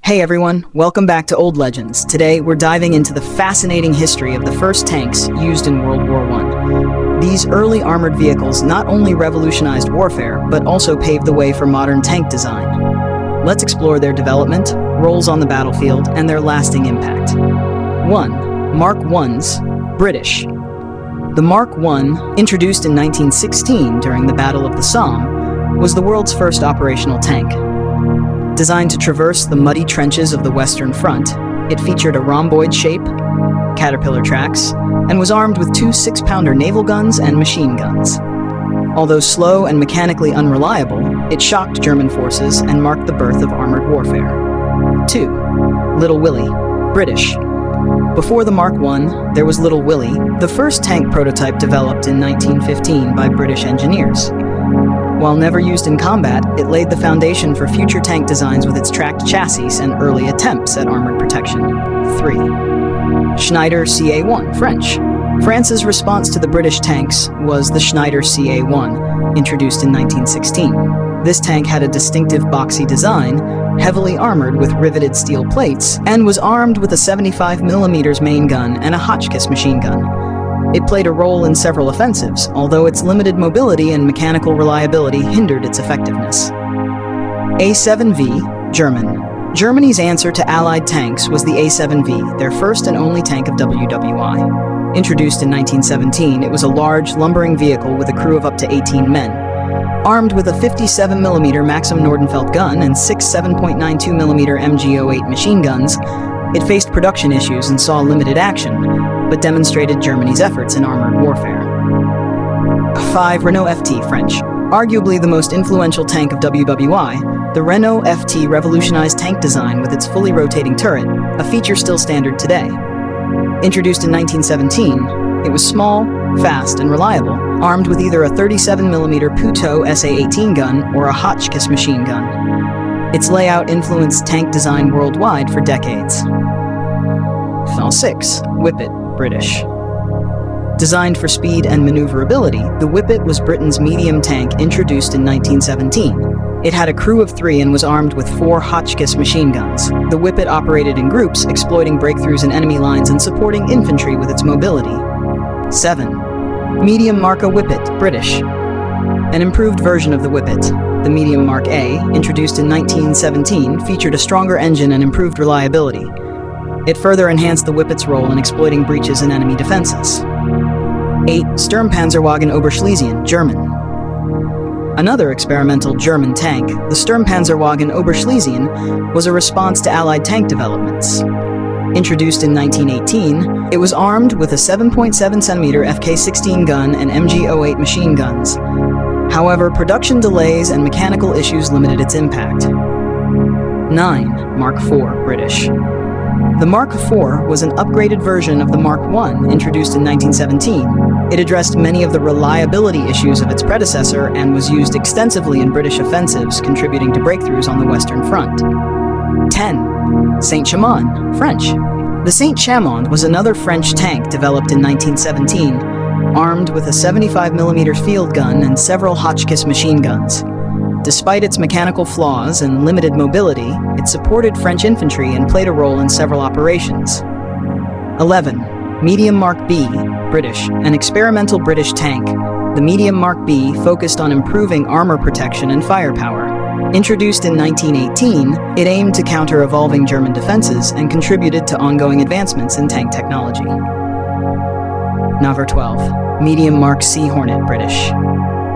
Hey everyone, welcome back to Old Legends. Today we're diving into the fascinating history of the first tanks used in World War I. These early armored vehicles not only revolutionized warfare, but also paved the way for modern tank design. Let's explore their development, roles on the battlefield, and their lasting impact. 1. Mark I's, British. The Mark I, introduced in 1916 during the Battle of the Somme, was the world's first operational tank. Designed to traverse the muddy trenches of the Western Front, it featured a rhomboid shape, caterpillar tracks, and was armed with two 6-pounder naval guns and machine guns. Although slow and mechanically unreliable, it shocked German forces and marked the birth of armored warfare. 2. Little Willie, British. Before the Mark I, there was Little Willie, the first tank prototype developed in 1915 by British engineers. While never used in combat, it laid the foundation for future tank designs with its tracked chassis and early attempts at armored protection. 3. Schneider CA-1, French. France's response to the British tanks was the Schneider CA-1, introduced in 1916. This tank had a distinctive boxy design, heavily armored with riveted steel plates, and was armed with a 75mm main gun and a Hotchkiss machine gun. It played a role in several offensives, although its limited mobility and mechanical reliability hindered its effectiveness. A7V, German. Germany's answer to Allied tanks was the A7V, their first and only tank of WWI. Introduced in 1917, it was a large, lumbering vehicle with a crew of up to 18 men. Armed with a 57mm Maxim Nordenfeldt gun and 6 7.92mm MG08 machine guns, it faced production issues and saw limited action, but demonstrated Germany's efforts in armored warfare. 5. Renault FT, French. Arguably the most influential tank of WWI, the Renault FT revolutionized tank design with its fully rotating turret, a feature still standard today. Introduced in 1917, it was small, fast, and reliable, armed with either a 37mm Puteaux SA-18 gun or a Hotchkiss machine gun. Its layout influenced tank design worldwide for decades. 6. Whippet, British. Designed for speed and maneuverability, the Whippet was Britain's medium tank introduced in 1917. It had a crew of 3 and was armed with 4 Hotchkiss machine guns. The Whippet operated in groups, exploiting breakthroughs in enemy lines and supporting infantry with its mobility. 7. Medium Marka Whippet, British. An improved version of the Whippet, the Medium Mark A, introduced in 1917, featured a stronger engine and improved reliability. It further enhanced the Whippet's role in exploiting breaches in enemy defenses. 8. Sturmpanzerwagen Oberschlesien, German. Another experimental German tank, the Sturmpanzerwagen Oberschlesien, was a response to Allied tank developments. Introduced in 1918, it was armed with a 7.7cm FK-16 gun and MG08 machine guns. However, production delays and mechanical issues limited its impact. 9. Mark IV, British. The Mark IV was an upgraded version of the Mark I, introduced in 1917. It addressed many of the reliability issues of its predecessor and was used extensively in British offensives, contributing to breakthroughs on the Western Front. 10. Saint-Chamond, French. The Saint-Chamond was another French tank developed in 1917, armed with a 75mm field gun and several Hotchkiss machine guns. Despite its mechanical flaws and limited mobility, it supported French infantry and played a role in several operations. 11. Medium Mark B, British. An experimental British tank, the Medium Mark B focused on improving armor protection and firepower. Introduced in 1918, it aimed to counter evolving German defenses and contributed to ongoing advancements in tank technology. Number 12. Medium Mark C Hornet, British.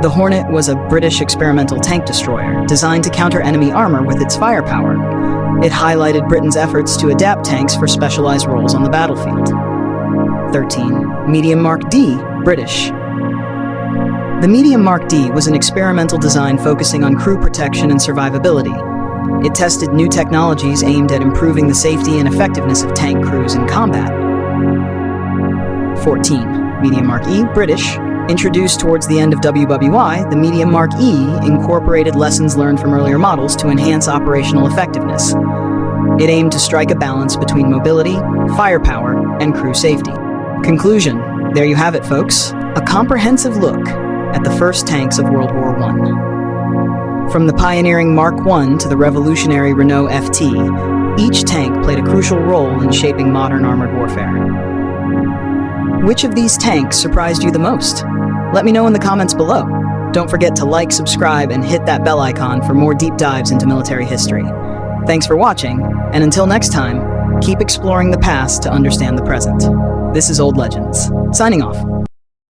The Hornet was a British experimental tank destroyer designed to counter enemy armor with its firepower. It highlighted Britain's efforts to adapt tanks for specialized roles on the battlefield. 13. Medium Mark D, British. The Medium Mark D was an experimental design focusing on crew protection and survivability. It tested new technologies aimed at improving the safety and effectiveness of tank crews in combat. 14. Medium Mark E, British. Introduced towards the end of WWI, the Medium Mark E incorporated lessons learned from earlier models to enhance operational effectiveness. It aimed to strike a balance between mobility, firepower, and crew safety. Conclusion. There you have it, folks. A comprehensive look at the first tanks of World War I. From the pioneering Mark I to the revolutionary Renault FT, Each tank played a crucial role in shaping modern armored warfare. Which of these tanks surprised you the most? Let me know in the comments below. Don't forget to like, subscribe, and hit that bell icon for more deep dives into military history. Thanks for watching, and until next time, keep exploring the past to understand the present. This is Old Legends, signing off.